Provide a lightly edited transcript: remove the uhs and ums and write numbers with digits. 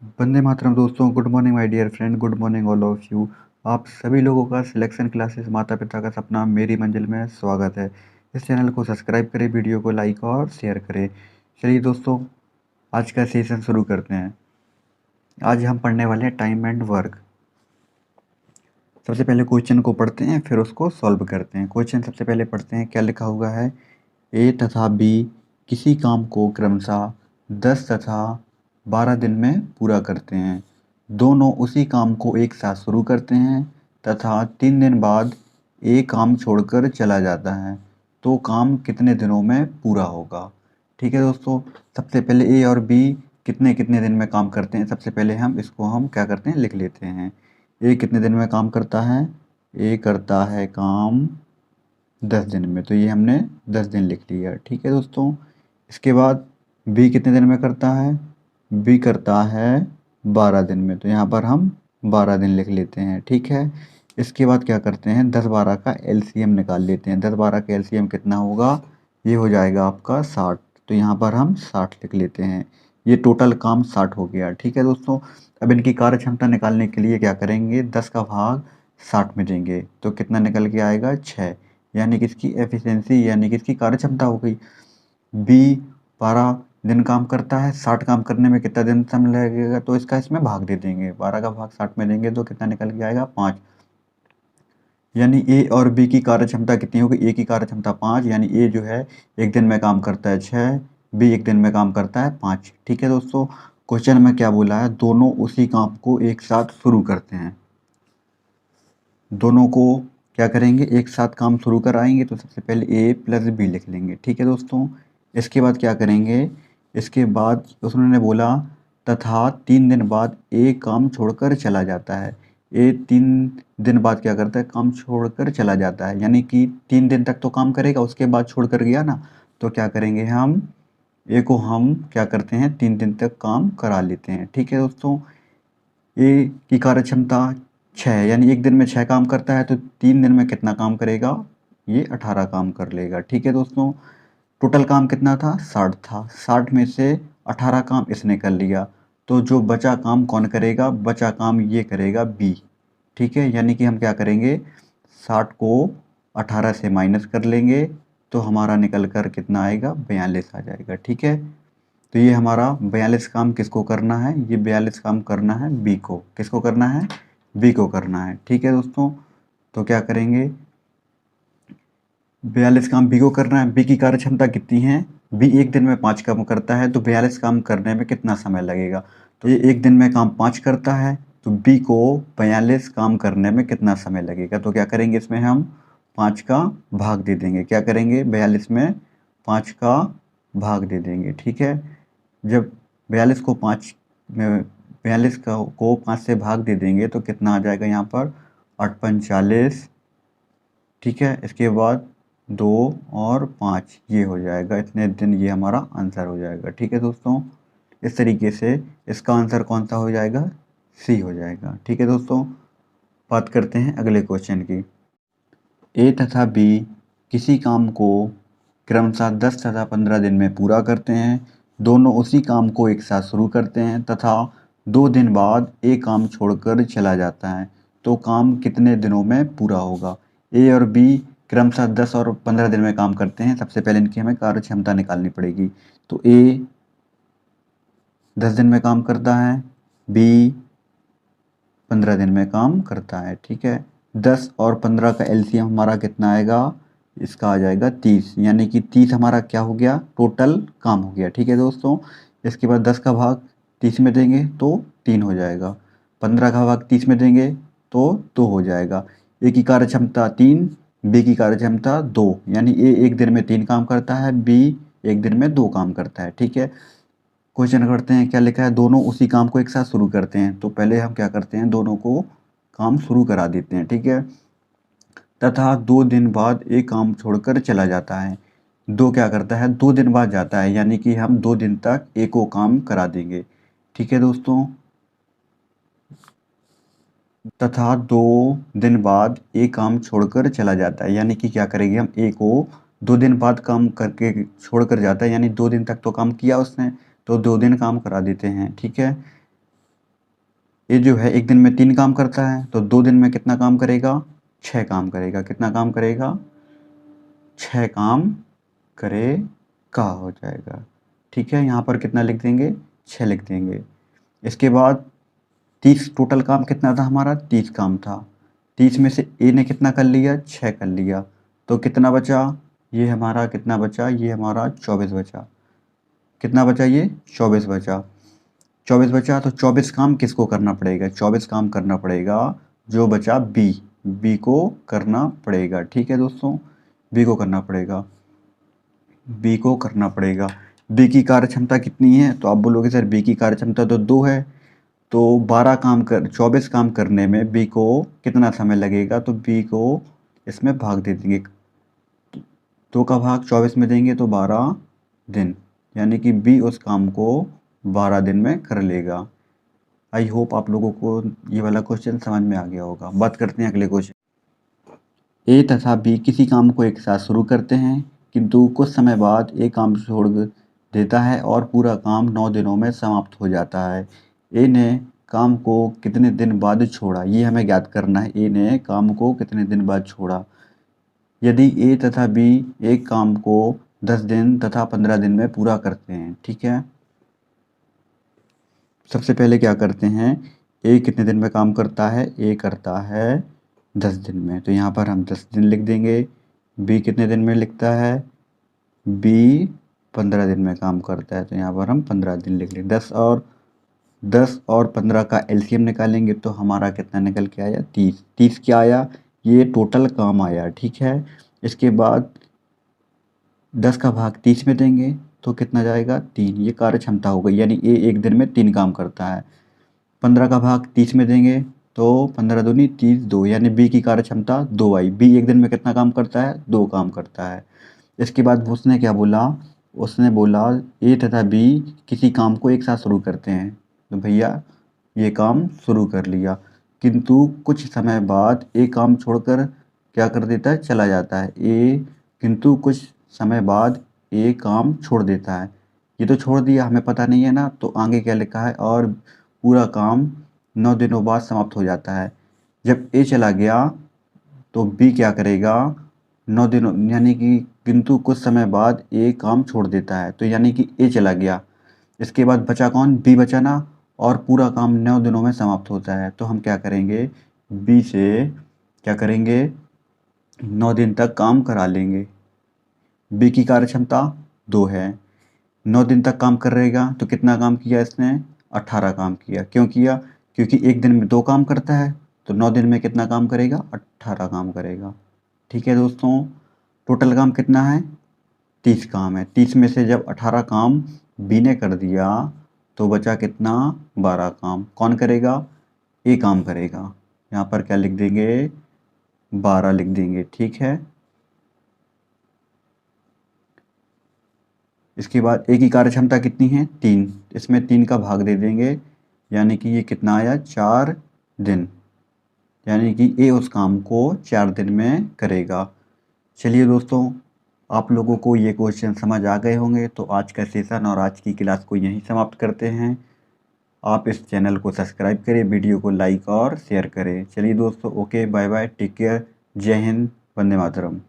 वंदे मातरम दोस्तों, good morning my dear friend, good morning all of you. आप सभी लोगों का सिलेक्शन क्लासेस माता पिता का सपना मेरी मंजिल में स्वागत है। इस चैनल को सब्सक्राइब करें, वीडियो को लाइक और शेयर करें। चलिए दोस्तों, आज का सेशन शुरू करते हैं। आज हम पढ़ने वाले हैं टाइम एंड वर्क। सबसे पहले क्वेश्चन को पढ़ते हैं, फिर उसको सॉल्व करते हैं। क्वेश्चन सबसे पहले पढ़ते हैं, क्या लिखा हुआ है। ए तथा बी किसी काम को क्रमशः 10 तथा 12 दिन में पूरा करते हैं। दोनों उसी काम को एक साथ शुरू करते हैं तथा 3 दिन बाद ए काम छोड़कर चला जाता है, तो काम कितने दिनों में पूरा होगा। ठीक है दोस्तों, सबसे पहले ए और बी कितने कितने दिन में काम करते हैं, सबसे पहले हम क्या करते हैं, लिख लेते हैं। ए कितने दिन में काम करता है, ए करता है काम 10 दिन में, तो ये हमने 10 दिन लिख लिया। ठीक है दोस्तों, इसके बाद बी कितने दिन में करता है, बी करता है 12 दिन में, तो यहाँ पर हम 12 दिन लिख लेते हैं। ठीक है, इसके बाद क्या करते हैं, 10-12 का एलसीएम निकाल लेते हैं। 10-12 का एलसीएम कितना होगा, ये हो जाएगा आपका 60, तो यहाँ पर हम 60 लिख लेते हैं। ये टोटल काम 60 हो गया। ठीक है दोस्तों, अब इनकी कार्य क्षमता निकालने के लिए क्या करेंगे, 10 का भाग 60 में देंगे, तो कितना निकल के आएगा, 6। यानी कि इसकी एफिशिएंसी यानी कि इसकी कार्य क्षमता हो गई। बी 12 दिन काम करता है, 60 काम करने में कितना दिन समय लगेगा, तो इसका इसमें भाग दे देंगे। 12 का भाग 60 में देंगे तो कितना निकल के आएगा, 5। यानी ए और बी की कार्य क्षमता कितनी होगी, ए की कार्य क्षमता 5, यानी ए जो है एक दिन में काम करता है 6, बी एक दिन में काम करता है 5। ठीक है दोस्तों, क्वेश्चन में क्या बोला है, दोनों उसी काम को एक साथ शुरू करते हैं। दोनों को क्या करेंगे, एक साथ काम शुरू कराएंगे, तो सबसे पहले ए प्लस बी लिख लेंगे। ठीक है दोस्तों, इसके बाद क्या करेंगे, इसके बाद उन्होंने बोला तथा 3 दिन बाद ए काम छोड़कर चला जाता है। ए 3 दिन बाद क्या करता है, काम छोड़कर चला जाता है, यानी कि 3 दिन तक तो काम करेगा, उसके बाद छोड़कर गया ना, तो क्या करेंगे, हम ए को हम क्या करते हैं, 3 दिन तक काम करा लेते हैं। ठीक है दोस्तों, ए की कार्य क्षमता 6 है, यानी एक दिन में 6 काम करता है, तो 3 दिन में कितना काम करेगा, ये 18 काम कर लेगा। ठीक है दोस्तों, टोटल काम कितना था, 60 था, 60 में से 18 काम इसने कर लिया, तो जो बचा काम कौन करेगा, बचा काम ये करेगा बी। ठीक है, यानी कि हम क्या करेंगे, 60 को 18 से माइनस कर लेंगे, तो हमारा निकल कर कितना आएगा, 42 आ जाएगा। ठीक है, तो ये हमारा 42 काम किसको करना है, ये 42 काम करना है बी को। किसको करना है, बी को करना है। ठीक है दोस्तों, तो क्या करेंगे, 42 काम बी को करना है। बी की कार्य क्षमता कितनी है, बी एक दिन में 5 काम करता है, तो 42 काम करने में कितना समय लगेगा, तो ये एक दिन में काम 5 करता है, तो बी को 42 काम करने में कितना समय लगेगा, तो क्या करेंगे, इसमें हम 5 का भाग दे देंगे। क्या करेंगे, 42 में 5 का भाग दे देंगे। ठीक है, जब 42 को 5 में 42 को 5 से भाग दे देंगे, तो कितना आ जाएगा यहाँ पर, 8×5 = 40। ठीक है, इसके बाद 2 और 5 ये हो जाएगा, इतने दिन, ये हमारा आंसर हो जाएगा। ठीक है दोस्तों, इस तरीके से इसका आंसर कौन सा हो जाएगा, सी हो जाएगा। ठीक है दोस्तों, बात करते हैं अगले क्वेश्चन की। ए तथा बी किसी काम को क्रमशः 10 तथा 15 दिन में पूरा करते हैं। दोनों उसी काम को एक साथ शुरू करते हैं तथा 2 दिन बाद ए काम छोड़कर चला जाता है, तो काम कितने दिनों में पूरा होगा। ए और बी क्रमशः 10 और 15 दिन में काम करते हैं। सबसे पहले इनकी हमें कार्य क्षमता निकालनी पड़ेगी, तो ए 10 दिन में काम करता है, बी 15 दिन में काम करता है। ठीक है, 10 और 15 का एलसीएम हमारा कितना आएगा, इसका आ जाएगा 30, यानी कि 30 हमारा क्या हो गया, टोटल काम हो गया। ठीक है दोस्तों, इसके बाद 10 का भाग 30 में देंगे तो 3 हो जाएगा, 15 का भाग 30 में देंगे तो 2 हो जाएगा। ए की कार्य क्षमता 3, बी की कार्य क्षमता 2, यानी ए एक दिन में 3 काम करता है, बी एक दिन में 2 काम करता है। ठीक है, क्वेश्चन करते हैं, क्या लिखा है, दोनों उसी काम को एक साथ शुरू करते हैं, तो पहले हम क्या करते हैं, दोनों को काम शुरू करा देते हैं। ठीक है, तथा 2 दिन बाद एक काम छोड़कर चला जाता है। दो क्या करता है, 2 दिन बाद जाता है, यानी कि हम 2 दिन तक एक को काम करा देंगे। ठीक है दोस्तों, तथा 2 दिन बाद एक काम छोड़कर चला जाता है, यानी कि क्या करेंगे, हम ए को 2 दिन बाद काम करके छोड़कर जाता है, यानी 2 दिन तक तो काम किया उसने, तो 2 दिन काम करा देते हैं। ठीक है, ए जो है एक दिन में 3 काम करता है, तो 2 दिन में कितना काम करेगा? 6 काम करेगा। कितना काम करेगा? 6 काम करेगा हो जाएगा। ठीक है, यहाँ पर कितना लिख देंगे? 6 लिख देंगे। इसके बाद 30 टोटल काम कितना था हमारा? 30 काम था। 30 में से ए ने कितना कर लिया? 6 कर लिया। तो कितना बचा? ये हमारा कितना बचा? ये हमारा 24 बचा। कितना बचा ये? 24 बचा। 24 बचा तो 24 काम किसको करना पड़ेगा? 24 काम करना पड़ेगा जो बचा बी। बी को करना पड़ेगा। ठीक है दोस्तों, बी को करना पड़ेगा। बी को करना पड़ेगा। बी की कार्य क्षमता कितनी है? तो आप बोलोगे सर बी की कार्य क्षमता तो 2 है, तो 24 काम करने में बी को कितना समय लगेगा? तो बी को इसमें भाग दे देंगे। 2 का भाग 24 में देंगे तो 12 दिन, यानी कि बी उस काम को 12 दिन में कर लेगा। आई होप आप लोगों को ये वाला क्वेश्चन समझ में आ गया होगा। बात करते हैं अगले क्वेश्चन। ए तथा बी किसी काम को एक साथ शुरू करते हैं, किंतु कुछ समय बाद ए काम छोड़ देता है और पूरा काम 9 दिनों में समाप्त हो जाता है। ए ने काम को कितने दिन बाद छोड़ा? ये हमें ज्ञात करना है। ए ने काम को कितने दिन बाद छोड़ा? यदि ए तथा बी एक काम को 10 दिन तथा 15 दिन में पूरा करते हैं। ठीक है, सबसे पहले क्या करते हैं? ए कितने दिन में काम करता है? ए करता है 10 दिन में, तो यहाँ पर हम 10 दिन लिख देंगे। बी कितने दिन में लिखता है? बी 15 दिन में काम करता है, तो यहाँ पर हम 15 दिन लिख लेंगे। 10 और 15 का एलसीएम निकालेंगे तो हमारा कितना निकल के आया? 30। 30 क्या आया? ये टोटल काम आया। ठीक है, इसके बाद 10 का भाग 30 में देंगे तो कितना जाएगा? 3। ये कार्य क्षमता हो गई, यानी ए एक दिन में 3 काम करता है। 15 का भाग 30 में देंगे तो 15 दूनी 30, 2, यानी बी की कार्य क्षमता 2 आई। बी एक दिन में कितना काम करता है? 2 काम करता है। इसके बाद उसने क्या बोला? उसने बोला ए तथा बी किसी काम को एक साथ शुरू करते हैं, तो भैया ये काम शुरू कर लिया, किंतु कुछ समय बाद ए काम छोड़कर क्या कर देता है? चला जाता है। किंतु कुछ समय बाद ए काम छोड़ देता है। ये तो छोड़ दिया, हमें पता नहीं है ना, तो आगे क्या लिखा है? और पूरा काम 9 दिनों बाद समाप्त हो जाता है। जब ए चला गया तो बी क्या करेगा? 9 दिनों, यानी कि किंतु कुछ समय बाद ए काम छोड़ देता है, तो यानी कि ए चला गया। इसके बाद बचा कौन? बी बचा ना, और पूरा काम 9 दिनों में समाप्त होता है। तो हम क्या करेंगे? बी से क्या करेंगे? 9 दिन तक काम करा लेंगे। बी की कार्य क्षमता 2 है, 9 दिन तक काम कर रहेगा, तो कितना काम किया इसने? 18 काम किया। क्यों किया? क्योंकि एक दिन में 2 काम करता है, तो 9 दिन में कितना काम करेगा? 18 काम करेगा। ठीक है दोस्तों, टोटल काम कितना है? 30 काम है। 30 में से जब 18 काम बी ने कर दिया तो बचा कितना? 12 काम। कौन करेगा? ए काम करेगा। यहाँ पर क्या लिख देंगे? 12 लिख देंगे। ठीक है, इसके बाद ए की कार्य क्षमता कितनी है? 3। इसमें 3 का भाग दे देंगे, यानी कि ये कितना आया? 4 दिन, यानी कि ए उस काम को 4 दिन में करेगा। चलिए दोस्तों, आप लोगों को ये क्वेश्चन समझ आ गए होंगे, तो आज का सेशन और आज की क्लास को यहीं समाप्त करते हैं। आप इस चैनल को सब्सक्राइब करें, वीडियो को लाइक और शेयर करें। चलिए दोस्तों, okay, bye bye, take care, जय हिंद, वंदे मातरम।